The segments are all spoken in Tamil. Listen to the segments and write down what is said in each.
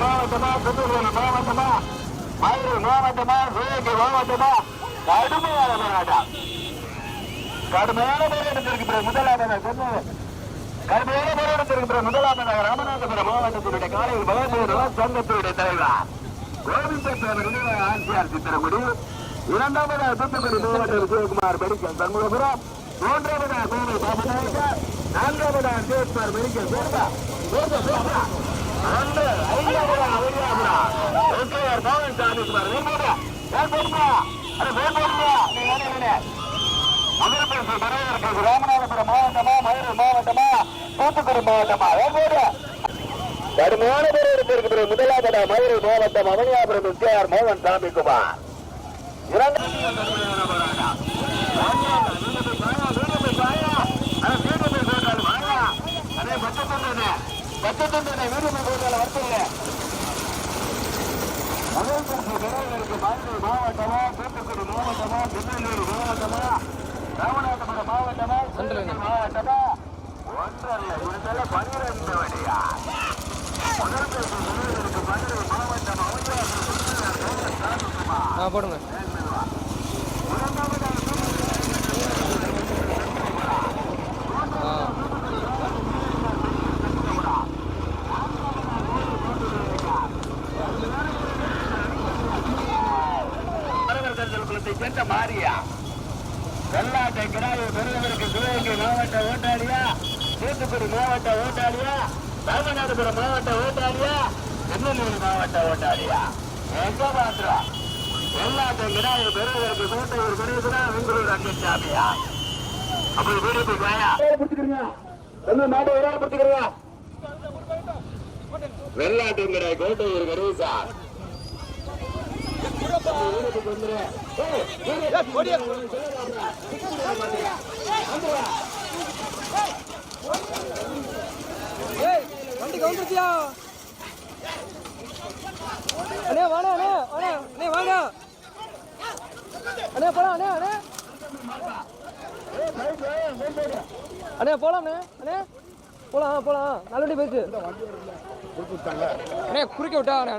மாவட்டமா மதுரை மாவட்டமா சிவகங்கை மாவட்டமா கடுமையான போராட்டம். கடுமையான போராட்டத்திற்கு முதலாவதாக ராமநாதபுரம் மாவட்டத்தினுடைய காலையில் மகேந்திரன் சங்கத்தினுடைய தலைவர் கோவிந்தசாமி ஆட்சியார் சித்திரமுடி, இரண்டாவதாக தூத்துக்குடி மாவட்டம் சிவகுமார் மெடிக்கல் சண்முகபுரம், மூன்றாவதாக கோவை பாபநாயக்கர், நான்காவதாக சிவகுமார் மெடிக்கல் ராமநாதபுரம் மாவட்டமா மதுரை மாவட்டமா தூத்துக்குடி மாவட்டமா கடுமையான பேருக்கு முதலாவதா மதுரை மாவட்டம் அவனியாபுரம் எஸ்கேஆர் மோகன் சாமிக்குமார். பச்சத்தண்டனை வீடுமை போட்டால வரத்துல மதுரை மாவட்டமா தூத்துக்குடி மாவட்டமா திருநெல்வேலி மாவட்டமா ராமநாதபுரம் மாவட்டமா மாவட்டமா ஒன்றல்ல இருந்தால 12 வழியா மதுரை மாவட்டம் போடுங்க. சேர்ந்த மாரியா வெள்ளாட்டை கிடாயை பெறுவதற்கு சிவகங்கை மாவட்ட ஓட்டாளியா, தூத்துக்குடி மாவட்ட ஓட்டாளியா, ராமநாதபுரம் மாவட்ட ஓட்டாளியா, திருநெல்வேலி மாவட்ட ஓட்டாளியா எங்க பாத்திரம் வெள்ளாட்டை கிடாயை பெறுவதற்கு கோட்டையூர் கணேசனா வெங்களூர் அங்கச்சாமியா. அப்படி வீடு போய் வாயா நாட்டை விளையாடுறீங்க. வெள்ளாட்டு கிடாய் கோட்டையூர் கணேசா வண்டி கவுந்துருச்சியா? அண்ணே வாடா அண்ணே வாடா அண்ணே வாடா அண்ணே போலாம் அண்ணே அண்ணே அண்ணே போலாம்ண்ணே அண்ணே போலாம் போலாம் நல்லபடி போயிட்டு அண்ணே குறுக்க விட்டா அண்ணா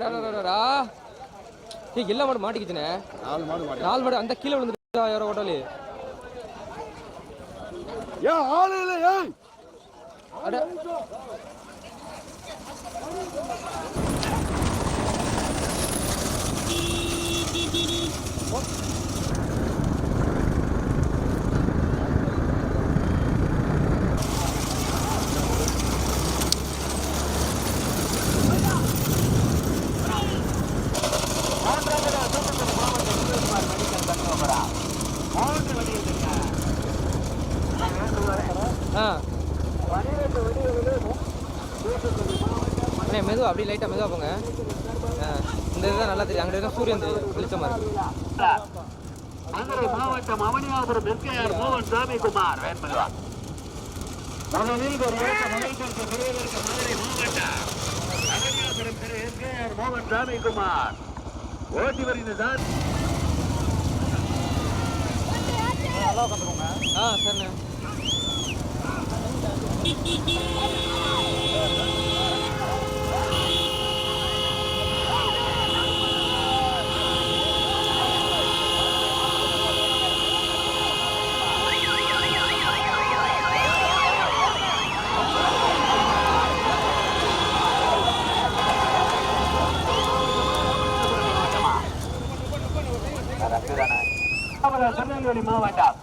எல்லா மாடு மாட்டிக்கிச்சுண்ணே. 4 மாடு அந்த கீழே விழுந்துட்டா யாரோ ஓட்டாளி ஆளு இல்லை. அட அண்ணே மெதுவா அப்படி லைட்டாக மெதுவாக போங்க. இந்த இதுதான் நல்லா தெரியும். அங்கே சூரியன் வெளிச்சமா இருக்கு. மதுரை மாவட்டம் அவனியாபுரம் எஸ்கேஆர் மோகன் சாமிக்குமார் வேண்பல்வா. மதுரை மாவட்டம் அவனியாபுரம் திரு எஸ்கேஆர் மோகன் சாமிக்குமார் ஓட்டி வருகிறார். சரிண்ணே. திருநெல்வேலி மாவட்டம்